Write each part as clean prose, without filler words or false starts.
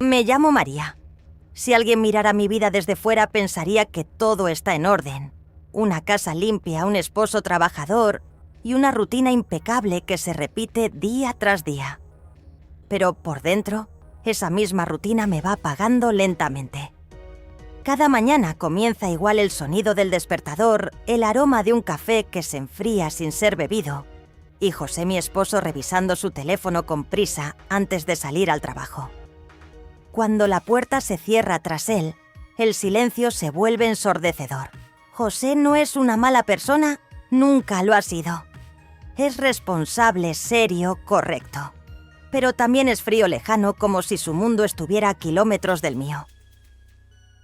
Me llamo María. Si alguien mirara mi vida desde fuera pensaría que todo está en orden. Una casa limpia, un esposo trabajador y una rutina impecable que se repite día tras día. Pero por dentro, esa misma rutina me va apagando lentamente. Cada mañana comienza igual el sonido del despertador, el aroma de un café que se enfría sin ser bebido, y José, mi esposo, revisando su teléfono con prisa antes de salir al trabajo. Cuando la puerta se cierra tras él, el silencio se vuelve ensordecedor. José no es una mala persona, nunca lo ha sido. Es responsable, serio, correcto. Pero también es frío lejano, como si su mundo estuviera a kilómetros del mío.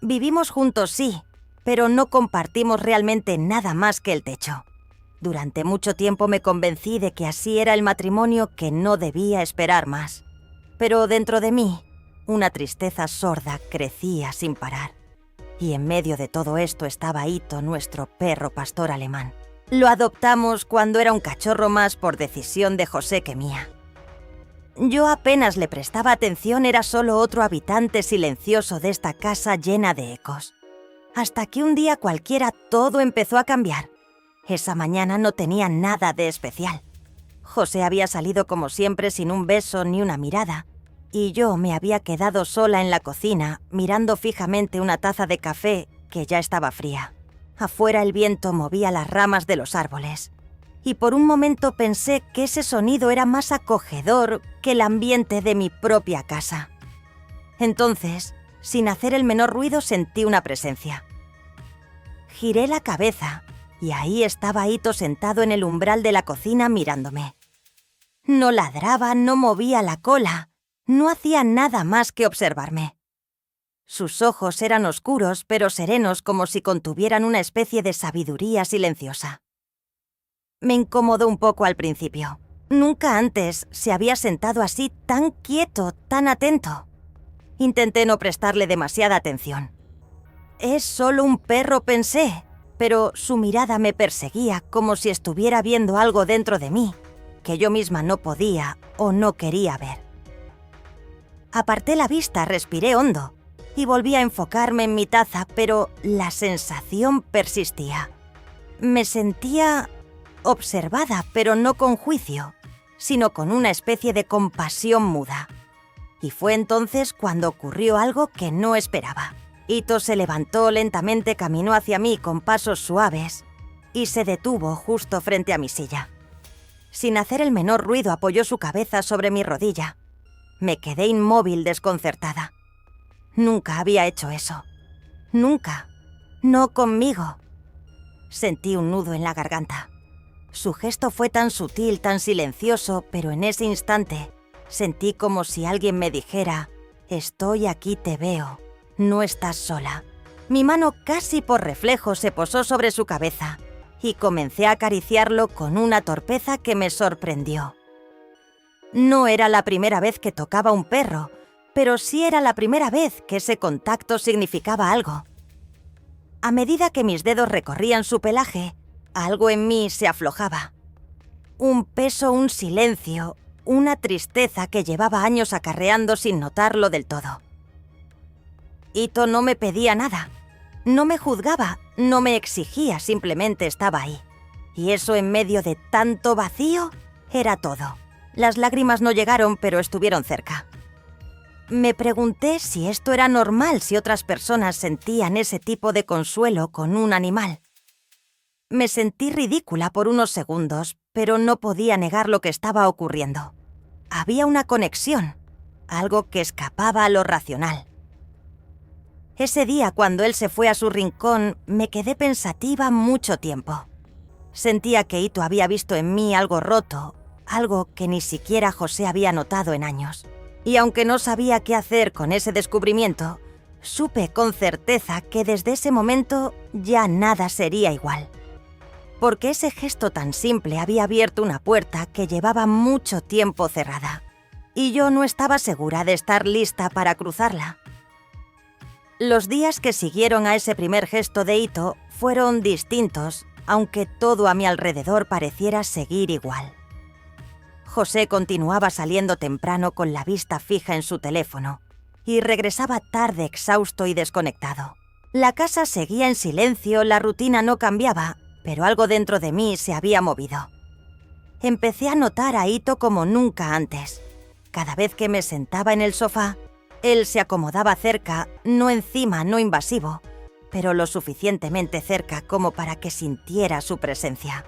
Vivimos juntos, sí, pero no compartimos realmente nada más que el techo. Durante mucho tiempo me convencí de que así era el matrimonio, que no debía esperar más. Pero dentro de mí, una tristeza sorda crecía sin parar. Y en medio de todo esto estaba Ito, nuestro perro pastor alemán. Lo adoptamos cuando era un cachorro más por decisión de José que mía. Yo apenas le prestaba atención, era solo otro habitante silencioso de esta casa llena de ecos. Hasta que un día cualquiera todo empezó a cambiar. Esa mañana no tenía nada de especial. José había salido como siempre sin un beso ni una mirada, y yo me había quedado sola en la cocina mirando fijamente una taza de café que ya estaba fría. Afuera el viento movía las ramas de los árboles. Y por un momento pensé que ese sonido era más acogedor que el ambiente de mi propia casa. Entonces, sin hacer el menor ruido, sentí una presencia. Giré la cabeza y ahí estaba Ito sentado en el umbral de la cocina mirándome. No ladraba, no movía la cola, no hacía nada más que observarme. Sus ojos eran oscuros pero serenos, como si contuvieran una especie de sabiduría silenciosa. Me incomodó un poco al principio. Nunca antes se había sentado así, tan quieto, tan atento. Intenté no prestarle demasiada atención. Es solo un perro, pensé, pero su mirada me perseguía como si estuviera viendo algo dentro de mí que yo misma no podía o no quería ver. Aparté la vista, respiré hondo y volví a enfocarme en mi taza, pero la sensación persistía. Me sentía observada, pero no con juicio, sino con una especie de compasión muda. Y fue entonces cuando ocurrió algo que no esperaba. Ito se levantó lentamente, caminó hacia mí con pasos suaves y se detuvo justo frente a mi silla. Sin hacer el menor ruido, apoyó su cabeza sobre mi rodilla. Me quedé inmóvil, desconcertada. Nunca había hecho eso. Nunca. No conmigo. Sentí un nudo en la garganta. Su gesto fue tan sutil, tan silencioso, pero en ese instante sentí como si alguien me dijera: «Estoy aquí, te veo, no estás sola». Mi mano casi por reflejo se posó sobre su cabeza y comencé a acariciarlo con una torpeza que me sorprendió. No era la primera vez que tocaba un perro, pero sí era la primera vez que ese contacto significaba algo. A medida que mis dedos recorrían su pelaje, algo en mí se aflojaba. Un peso, un silencio, una tristeza que llevaba años acarreando sin notarlo del todo. Ito no me pedía nada, no me juzgaba, no me exigía, simplemente estaba ahí. Y eso, en medio de tanto vacío, era todo. Las lágrimas no llegaron, pero estuvieron cerca. Me pregunté si esto era normal, si otras personas sentían ese tipo de consuelo con un animal. Me sentí ridícula por unos segundos, pero no podía negar lo que estaba ocurriendo. Había una conexión, algo que escapaba a lo racional. Ese día, cuando él se fue a su rincón, me quedé pensativa mucho tiempo. Sentía que Ito había visto en mí algo roto, algo que ni siquiera José había notado en años. Y aunque no sabía qué hacer con ese descubrimiento, supe con certeza que desde ese momento ya nada sería igual. Porque ese gesto tan simple había abierto una puerta que llevaba mucho tiempo cerrada, y yo no estaba segura de estar lista para cruzarla. Los días que siguieron a ese primer gesto de Ito fueron distintos, aunque todo a mi alrededor pareciera seguir igual. José continuaba saliendo temprano con la vista fija en su teléfono, y regresaba tarde exhausto y desconectado. La casa seguía en silencio, la rutina no cambiaba, pero algo dentro de mí se había movido. Empecé a notar a Ito como nunca antes. Cada vez que me sentaba en el sofá, él se acomodaba cerca, no encima, no invasivo, pero lo suficientemente cerca como para que sintiera su presencia.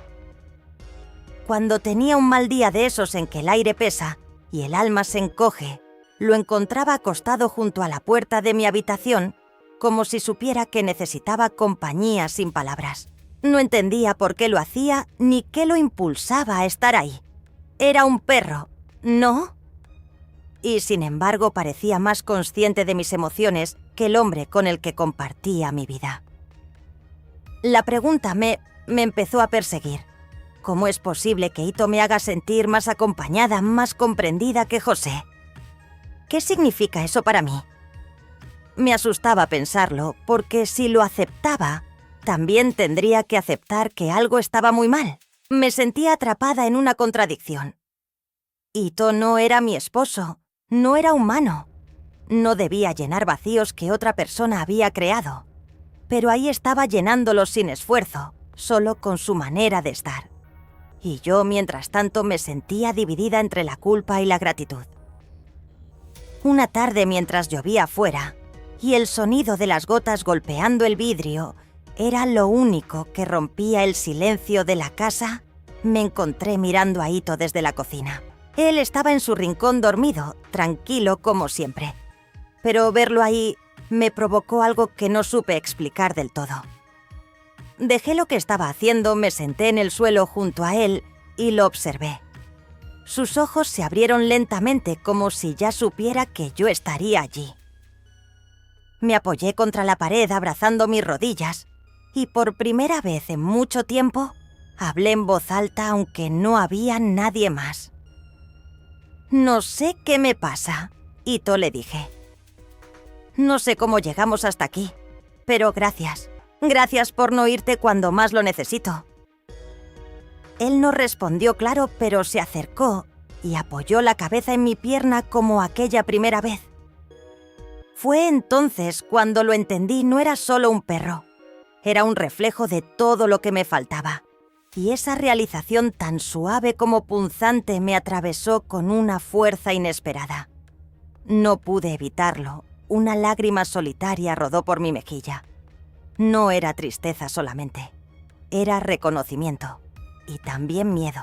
Cuando tenía un mal día de esos en que el aire pesa y el alma se encoge, lo encontraba acostado junto a la puerta de mi habitación, como si supiera que necesitaba compañía sin palabras. No entendía por qué lo hacía ni qué lo impulsaba a estar ahí. Era un perro, ¿no? Y sin embargo parecía más consciente de mis emociones que el hombre con el que compartía mi vida. La pregunta me empezó a perseguir. ¿Cómo es posible que Ito me haga sentir más acompañada, más comprendida que José? ¿Qué significa eso para mí? Me asustaba pensarlo, porque si lo aceptaba, también tendría que aceptar que algo estaba muy mal. Me sentía atrapada en una contradicción. Ito no era mi esposo, no era humano. No debía llenar vacíos que otra persona había creado. Pero ahí estaba llenándolos sin esfuerzo, solo con su manera de estar. Y yo, mientras tanto, me sentía dividida entre la culpa y la gratitud. Una tarde mientras llovía afuera, y el sonido de las gotas golpeando el vidrio era lo único que rompía el silencio de la casa, me encontré mirando a Ito desde la cocina. Él estaba en su rincón dormido, tranquilo como siempre. Pero verlo ahí me provocó algo que no supe explicar del todo. Dejé lo que estaba haciendo, me senté en el suelo junto a él y lo observé. Sus ojos se abrieron lentamente como si ya supiera que yo estaría allí. Me apoyé contra la pared abrazando mis rodillas y por primera vez en mucho tiempo hablé en voz alta aunque no había nadie más. «No sé qué me pasa», Ito le dije. «No sé cómo llegamos hasta aquí, pero gracias. Gracias por no irte cuando más lo necesito». Él no respondió claro, pero se acercó y apoyó la cabeza en mi pierna como aquella primera vez. Fue entonces cuando lo entendí, no era solo un perro. Era un reflejo de todo lo que me faltaba. Y esa realización tan suave como punzante me atravesó con una fuerza inesperada. No pude evitarlo. Una lágrima solitaria rodó por mi mejilla. No era tristeza solamente. Era reconocimiento. Y también miedo.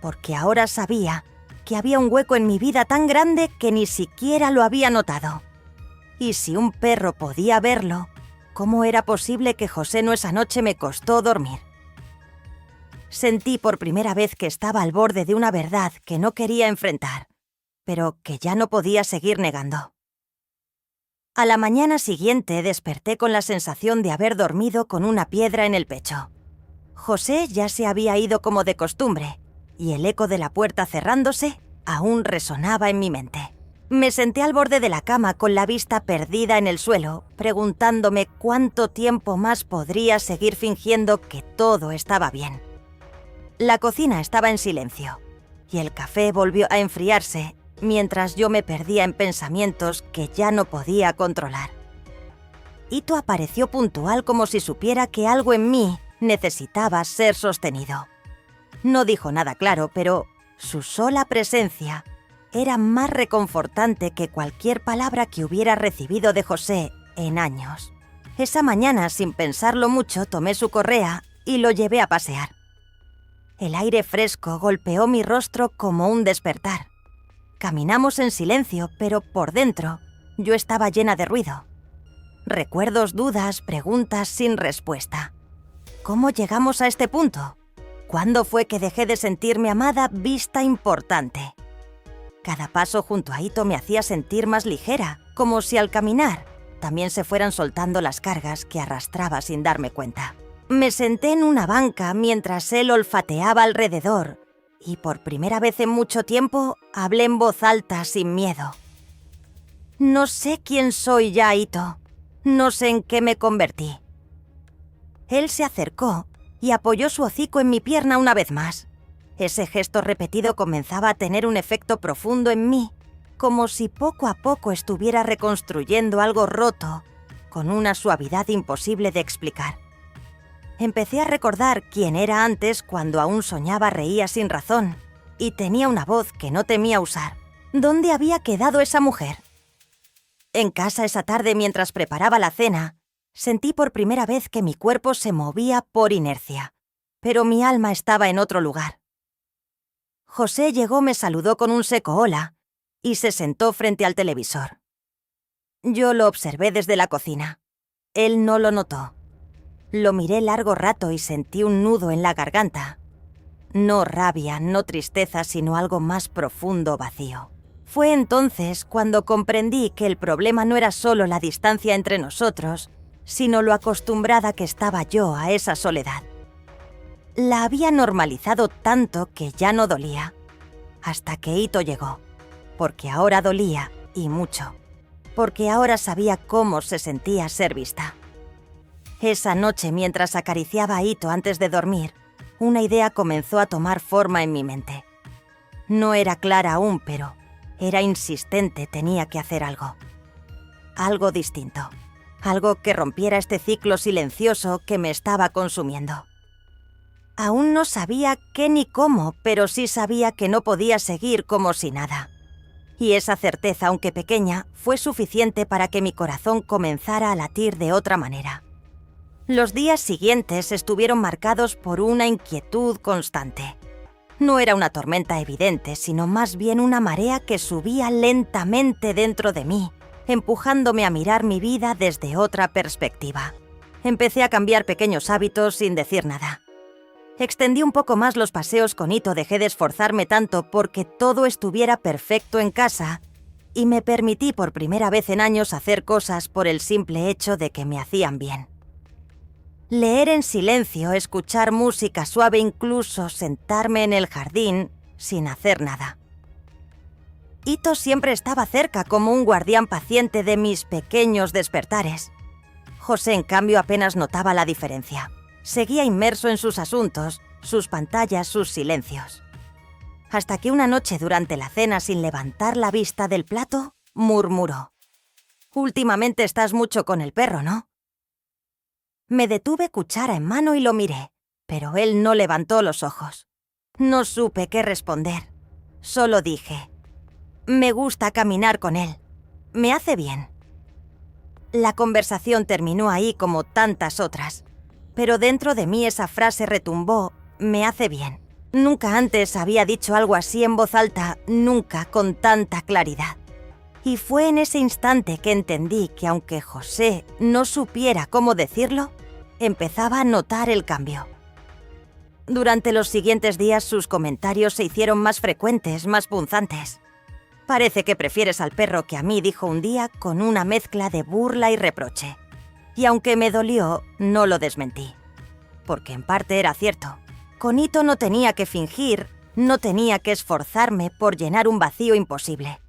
Porque ahora sabía que había un hueco en mi vida tan grande que ni siquiera lo había notado. Y si un perro podía verlo, ¿cómo era posible que José no esa noche me costó dormir? Sentí por primera vez que estaba al borde de una verdad que no quería enfrentar, pero que ya no podía seguir negando. A la mañana siguiente desperté con la sensación de haber dormido con una piedra en el pecho. José ya se había ido como de costumbre, y el eco de la puerta cerrándose aún resonaba en mi mente. Me senté al borde de la cama con la vista perdida en el suelo, preguntándome cuánto tiempo más podría seguir fingiendo que todo estaba bien. La cocina estaba en silencio, y el café volvió a enfriarse mientras yo me perdía en pensamientos que ya no podía controlar. Ito apareció puntual como si supiera que algo en mí necesitaba ser sostenido. No dijo nada claro, pero su sola presencia era más reconfortante que cualquier palabra que hubiera recibido de José en años. Esa mañana, sin pensarlo mucho, tomé su correa y lo llevé a pasear. El aire fresco golpeó mi rostro como un despertar. Caminamos en silencio, pero por dentro yo estaba llena de ruido. Recuerdos, dudas, preguntas sin respuesta. ¿Cómo llegamos a este punto? ¿Cuándo fue que dejé de sentirme amada, vista, importante? Cada paso junto a Ito me hacía sentir más ligera, como si al caminar también se fueran soltando las cargas que arrastraba sin darme cuenta. Me senté en una banca mientras él olfateaba alrededor y por primera vez en mucho tiempo hablé en voz alta sin miedo. No sé quién soy ya, Ito. No sé en qué me convertí. Él se acercó y apoyó su hocico en mi pierna una vez más. Ese gesto repetido comenzaba a tener un efecto profundo en mí como si poco a poco estuviera reconstruyendo algo roto, con una suavidad imposible de explicar. Empecé a recordar quién era antes cuando aún soñaba, reía sin razón y tenía una voz que no temía usar. ¿Dónde había quedado esa mujer? En casa esa tarde, mientras preparaba la cena, sentí por primera vez que mi cuerpo se movía por inercia, pero mi alma estaba en otro lugar. José llegó, me saludó con un seco hola y se sentó frente al televisor. Yo lo observé desde la cocina. Él no lo notó. Lo miré largo rato y sentí un nudo en la garganta. No rabia, no tristeza, sino algo más profundo, vacío. Fue entonces cuando comprendí que el problema no era solo la distancia entre nosotros, sino lo acostumbrada que estaba yo a esa soledad. La había normalizado tanto que ya no dolía, hasta que Ito llegó, porque ahora dolía, y mucho, porque ahora sabía cómo se sentía ser vista. Esa noche, mientras acariciaba a Ito antes de dormir, una idea comenzó a tomar forma en mi mente. No era clara aún, pero era insistente, tenía que hacer algo. Algo distinto. Algo que rompiera este ciclo silencioso que me estaba consumiendo. Aún no sabía qué ni cómo, pero sí sabía que no podía seguir como si nada. Y esa certeza, aunque pequeña, fue suficiente para que mi corazón comenzara a latir de otra manera. Los días siguientes estuvieron marcados por una inquietud constante. No era una tormenta evidente, sino más bien una marea que subía lentamente dentro de mí, empujándome a mirar mi vida desde otra perspectiva. Empecé a cambiar pequeños hábitos sin decir nada. Extendí un poco más los paseos con Ito, dejé de esforzarme tanto porque todo estuviera perfecto en casa y me permití por primera vez en años hacer cosas por el simple hecho de que me hacían bien. Leer en silencio, escuchar música suave, incluso sentarme en el jardín sin hacer nada. Ito siempre estaba cerca como un guardián paciente de mis pequeños despertares. José, en cambio, apenas notaba la diferencia. Seguía inmerso en sus asuntos, sus pantallas, sus silencios. Hasta que una noche durante la cena, sin levantar la vista del plato, murmuró: «Últimamente estás mucho con el perro, ¿no?». Me detuve cuchara en mano y lo miré, pero él no levantó los ojos. No supe qué responder. Solo dije: «Me gusta caminar con él. Me hace bien». La conversación terminó ahí como tantas otras, pero dentro de mí esa frase retumbó: «Me hace bien». Nunca antes había dicho algo así en voz alta, nunca con tanta claridad. Y fue en ese instante que entendí que aunque José no supiera cómo decirlo, empezaba a notar el cambio. Durante los siguientes días sus comentarios se hicieron más frecuentes, más punzantes. «Parece que prefieres al perro que a mí», dijo un día con una mezcla de burla y reproche. Y aunque me dolió, no lo desmentí. Porque en parte era cierto. Con Ito no tenía que fingir, no tenía que esforzarme por llenar un vacío imposible.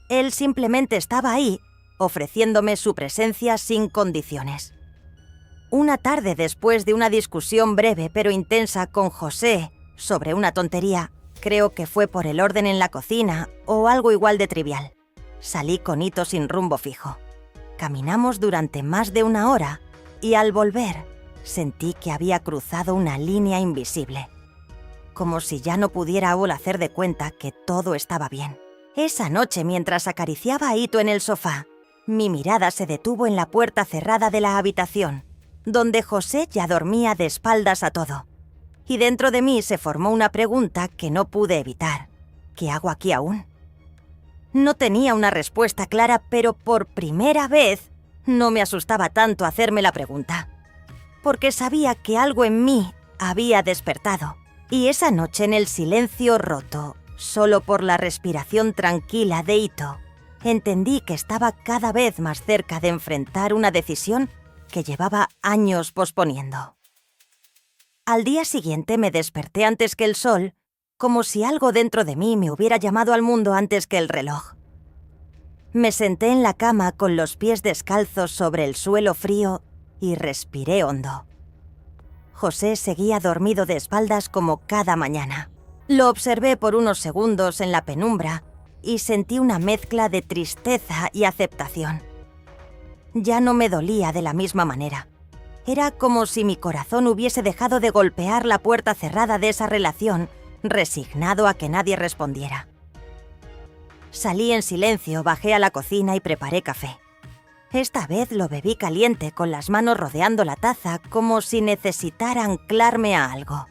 Él simplemente estaba ahí, ofreciéndome su presencia sin condiciones. Una tarde, después de una discusión breve pero intensa con José sobre una tontería, creo que fue por el orden en la cocina o algo igual de trivial, salí con Ito sin rumbo fijo. Caminamos durante más de una hora y al volver sentí que había cruzado una línea invisible, como si ya no pudiera aún hacer de cuenta que todo estaba bien. Esa noche, mientras acariciaba a Ito en el sofá, mi mirada se detuvo en la puerta cerrada de la habitación, donde José ya dormía de espaldas a todo. Y dentro de mí se formó una pregunta que no pude evitar. ¿Qué hago aquí aún? No tenía una respuesta clara, pero por primera vez no me asustaba tanto hacerme la pregunta, porque sabía que algo en mí había despertado. Y esa noche, en el silencio roto, solo por la respiración tranquila de Ito, entendí que estaba cada vez más cerca de enfrentar una decisión que llevaba años posponiendo. Al día siguiente me desperté antes que el sol, como si algo dentro de mí me hubiera llamado al mundo antes que el reloj. Me senté en la cama con los pies descalzos sobre el suelo frío y respiré hondo. José seguía dormido de espaldas como cada mañana. Lo observé por unos segundos en la penumbra y sentí una mezcla de tristeza y aceptación. Ya no me dolía de la misma manera. Era como si mi corazón hubiese dejado de golpear la puerta cerrada de esa relación, resignado a que nadie respondiera. Salí en silencio, bajé a la cocina y preparé café. Esta vez lo bebí caliente, con las manos rodeando la taza, como si necesitara anclarme a algo.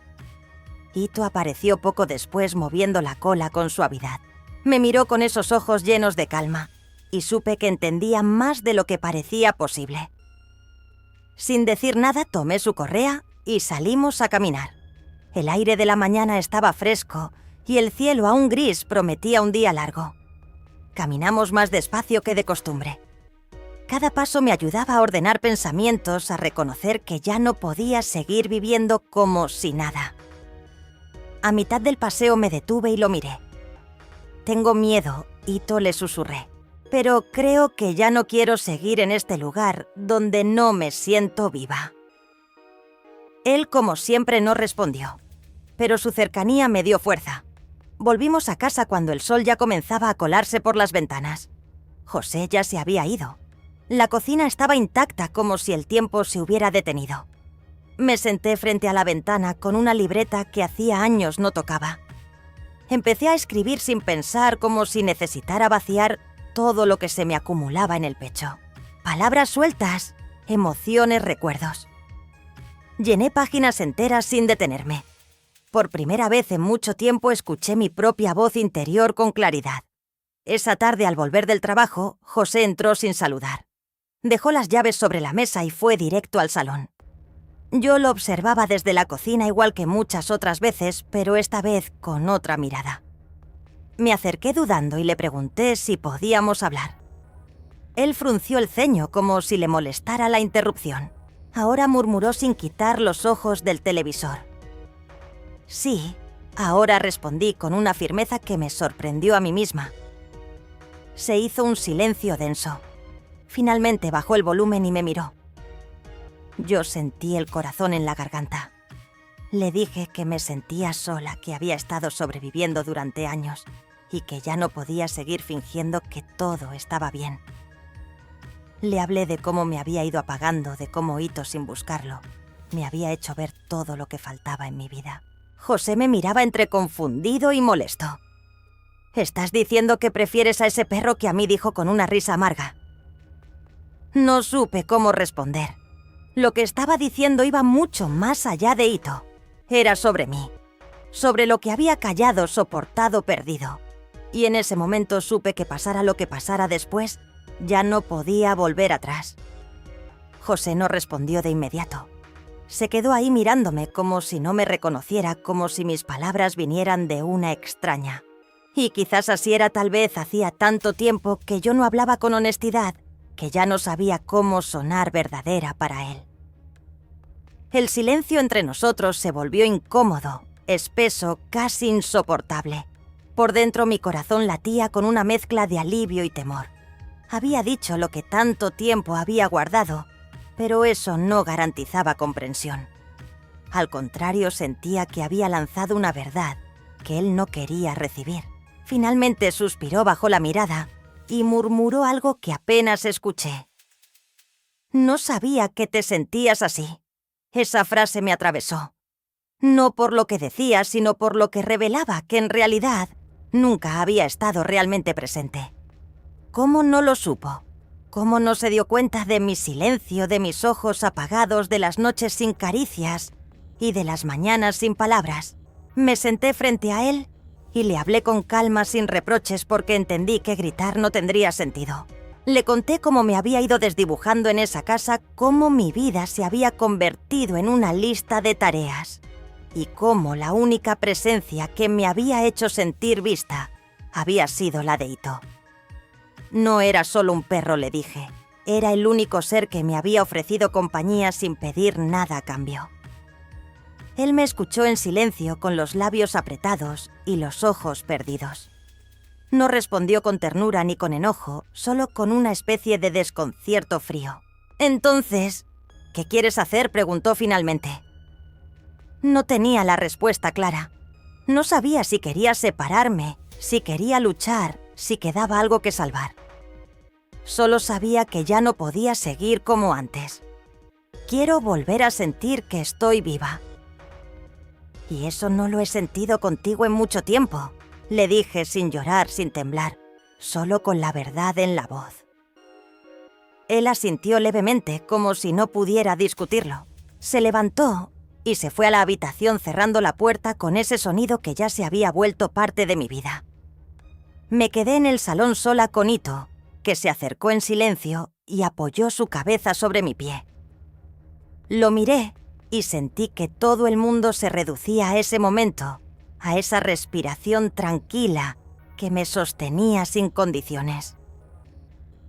Ito apareció poco después moviendo la cola con suavidad. Me miró con esos ojos llenos de calma, y supe que entendía más de lo que parecía posible. Sin decir nada, tomé su correa y salimos a caminar. El aire de la mañana estaba fresco y el cielo aún gris prometía un día largo. Caminamos más despacio que de costumbre. Cada paso me ayudaba a ordenar pensamientos, a reconocer que ya no podía seguir viviendo como si nada. A mitad del paseo me detuve y lo miré. «Tengo miedo», Ito, le susurré, «pero creo que ya no quiero seguir en este lugar donde no me siento viva». Él, como siempre, no respondió, pero su cercanía me dio fuerza. Volvimos a casa cuando el sol ya comenzaba a colarse por las ventanas. José ya se había ido. La cocina estaba intacta, como si el tiempo se hubiera detenido. Me senté frente a la ventana con una libreta que hacía años no tocaba. Empecé a escribir sin pensar, como si necesitara vaciar todo lo que se me acumulaba en el pecho. Palabras sueltas, emociones, recuerdos. Llené páginas enteras sin detenerme. Por primera vez en mucho tiempo escuché mi propia voz interior con claridad. Esa tarde, al volver del trabajo, José entró sin saludar. Dejó las llaves sobre la mesa y fue directo al salón. Yo lo observaba desde la cocina igual que muchas otras veces, pero esta vez con otra mirada. Me acerqué dudando y le pregunté si podíamos hablar. Él frunció el ceño como si le molestara la interrupción. Ahora murmuró sin quitar los ojos del televisor. «Sí», ahora respondí con una firmeza que me sorprendió a mí misma. Se hizo un silencio denso. Finalmente bajó el volumen y me miró. Yo sentí el corazón en la garganta. Le dije que me sentía sola, que había estado sobreviviendo durante años y que ya no podía seguir fingiendo que todo estaba bien. Le hablé de cómo me había ido apagando, de cómo Ito, sin buscarlo, me había hecho ver todo lo que faltaba en mi vida. José me miraba entre confundido y molesto. «¿Estás diciendo que prefieres a ese perro que a mí?», dijo con una risa amarga. No supe cómo responder. Lo que estaba diciendo iba mucho más allá de Ito. Era sobre mí, sobre lo que había callado, soportado, perdido. Y en ese momento supe que pasara lo que pasara después, ya no podía volver atrás. José no respondió de inmediato. Se quedó ahí mirándome como si no me reconociera, como si mis palabras vinieran de una extraña. Y quizás así era, tal vez hacía tanto tiempo que yo no hablaba con honestidad, que ya no sabía cómo sonar verdadera para él. El silencio entre nosotros se volvió incómodo, espeso, casi insoportable. Por dentro mi corazón latía con una mezcla de alivio y temor. Había dicho lo que tanto tiempo había guardado, pero eso no garantizaba comprensión. Al contrario, sentía que había lanzado una verdad que él no quería recibir. Finalmente suspiró, bajó la mirada y murmuró algo que apenas escuché. «No sabía que te sentías así». Esa frase me atravesó. No por lo que decía, sino por lo que revelaba, que en realidad nunca había estado realmente presente. ¿Cómo no lo supo? ¿Cómo no se dio cuenta de mi silencio, de mis ojos apagados, de las noches sin caricias y de las mañanas sin palabras? Me senté frente a él y le hablé con calma, sin reproches, porque entendí que gritar no tendría sentido. Le conté cómo me había ido desdibujando en esa casa, cómo mi vida se había convertido en una lista de tareas y cómo la única presencia que me había hecho sentir vista había sido la de Ito. No era solo un perro, le dije. Era el único ser que me había ofrecido compañía sin pedir nada a cambio. Él me escuchó en silencio, con los labios apretados y los ojos perdidos. No respondió con ternura ni con enojo, solo con una especie de desconcierto frío. «Entonces, ¿qué quieres hacer?», preguntó finalmente. No tenía la respuesta clara. No sabía si quería separarme, si quería luchar, si quedaba algo que salvar. Solo sabía que ya no podía seguir como antes. Quiero volver a sentir que estoy viva. Y eso no lo he sentido contigo en mucho tiempo, le dije sin llorar, sin temblar, solo con la verdad en la voz. Él asintió levemente, como si no pudiera discutirlo. Se levantó y se fue a la habitación cerrando la puerta con ese sonido que ya se había vuelto parte de mi vida. Me quedé en el salón sola con Ito, que se acercó en silencio y apoyó su cabeza sobre mi pie. Lo miré y sentí que todo el mundo se reducía a ese momento, a esa respiración tranquila que me sostenía sin condiciones.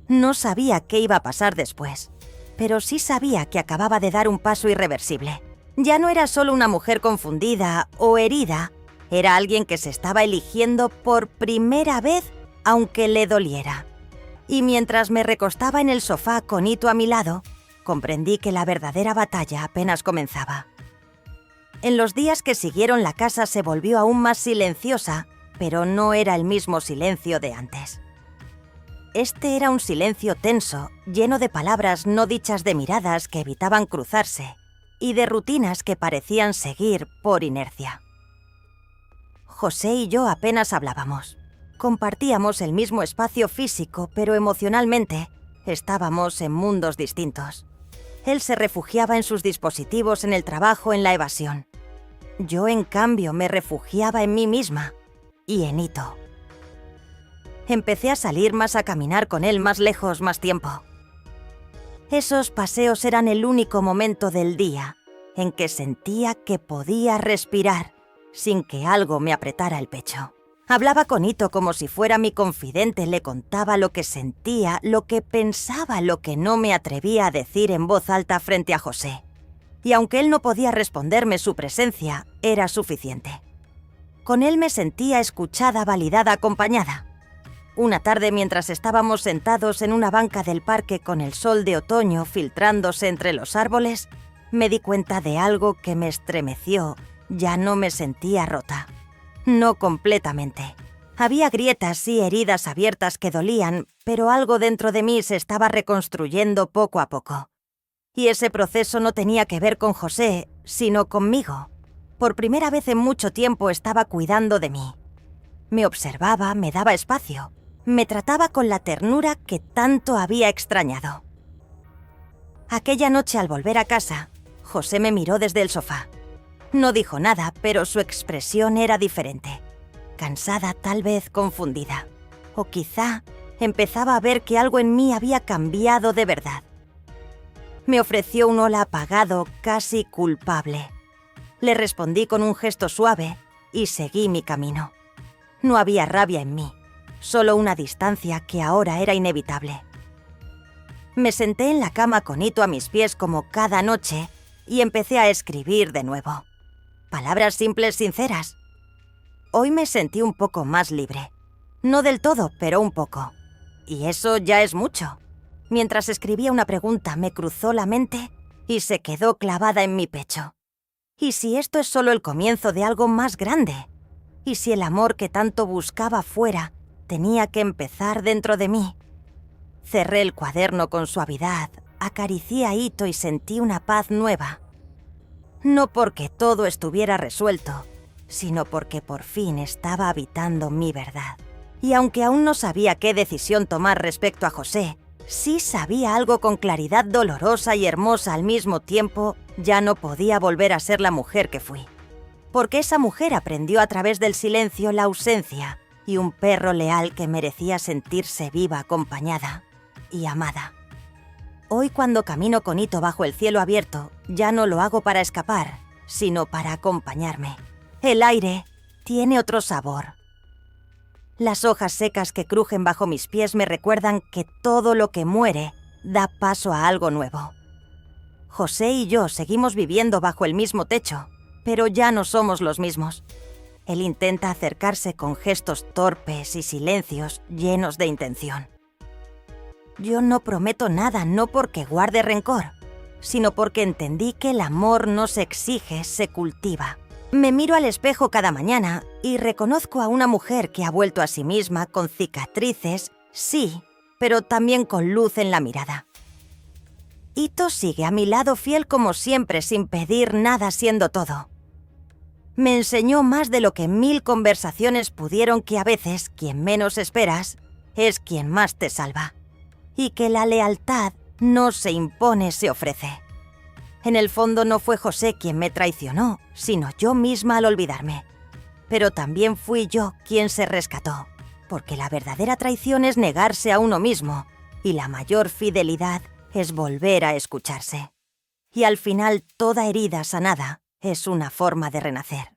No sabía qué iba a pasar después, pero sí sabía que acababa de dar un paso irreversible. Ya no era solo una mujer confundida o herida, era alguien que se estaba eligiendo por primera vez, aunque le doliera. Y mientras me recostaba en el sofá con Ito a mi lado, comprendí que la verdadera batalla apenas comenzaba. En los días que siguieron, la casa se volvió aún más silenciosa, pero no era el mismo silencio de antes. Este era un silencio tenso, lleno de palabras no dichas, de miradas que evitaban cruzarse y de rutinas que parecían seguir por inercia. José y yo apenas hablábamos. Compartíamos el mismo espacio físico, pero emocionalmente estábamos en mundos distintos. Él se refugiaba en sus dispositivos, en el trabajo, en la evasión. Yo, en cambio, me refugiaba en mí misma y en Ito. Empecé a salir más, a caminar con él más lejos, más tiempo. Esos paseos eran el único momento del día en que sentía que podía respirar sin que algo me apretara el pecho. Hablaba con Ito como si fuera mi confidente, le contaba lo que sentía, lo que pensaba, lo que no me atrevía a decir en voz alta frente a José. Y aunque él no podía responderme, su presencia era suficiente. Con él me sentía escuchada, validada, acompañada. Una tarde, mientras estábamos sentados en una banca del parque con el sol de otoño filtrándose entre los árboles, me di cuenta de algo que me estremeció. Ya no me sentía rota. No completamente. Había grietas y heridas abiertas que dolían, pero algo dentro de mí se estaba reconstruyendo poco a poco. Y ese proceso no tenía que ver con José, sino conmigo. Por primera vez en mucho tiempo estaba cuidando de mí. Me observaba, me daba espacio, me trataba con la ternura que tanto había extrañado. Aquella noche, al volver a casa, José me miró desde el sofá. No dijo nada, pero su expresión era diferente. Cansada, tal vez confundida. O quizá empezaba a ver que algo en mí había cambiado de verdad. Me ofreció un hola apagado, casi culpable. Le respondí con un gesto suave y seguí mi camino. No había rabia en mí, solo una distancia que ahora era inevitable. Me senté en la cama con Ito a mis pies como cada noche y empecé a escribir de nuevo. Palabras simples, sinceras. Hoy me sentí un poco más libre. No del todo, pero un poco. Y eso ya es mucho. Mientras escribía, una pregunta me cruzó la mente y se quedó clavada en mi pecho. ¿Y si esto es solo el comienzo de algo más grande? ¿Y si el amor que tanto buscaba fuera tenía que empezar dentro de mí? Cerré el cuaderno con suavidad, acaricié a Ito y sentí una paz nueva. No porque todo estuviera resuelto, sino porque por fin estaba habitando mi verdad. Y aunque aún no sabía qué decisión tomar respecto a José, sí sabía algo con claridad dolorosa y hermosa al mismo tiempo. Ya no podía volver a ser la mujer que fui. Porque esa mujer aprendió a través del silencio, la ausencia y un perro leal que merecía sentirse viva, acompañada y amada. Hoy, cuando camino con Ito bajo el cielo abierto, ya no lo hago para escapar, sino para acompañarme. El aire tiene otro sabor. Las hojas secas que crujen bajo mis pies me recuerdan que todo lo que muere da paso a algo nuevo. José y yo seguimos viviendo bajo el mismo techo, pero ya no somos los mismos. Él intenta acercarse con gestos torpes y silencios llenos de intención. Yo no prometo nada, no porque guarde rencor, sino porque entendí que el amor no se exige, se cultiva. Me miro al espejo cada mañana y reconozco a una mujer que ha vuelto a sí misma con cicatrices, sí, pero también con luz en la mirada. Ito sigue a mi lado fiel como siempre, sin pedir nada, siendo todo. Me enseñó más de lo que 1000 conversaciones pudieron, que a veces quien menos esperas es quien más te salva. Y que la lealtad no se impone, se ofrece. En el fondo no fue José quien me traicionó, sino yo misma al olvidarme. Pero también fui yo quien se rescató, porque la verdadera traición es negarse a uno mismo, y la mayor fidelidad es volver a escucharse. Y al final toda herida sanada es una forma de renacer.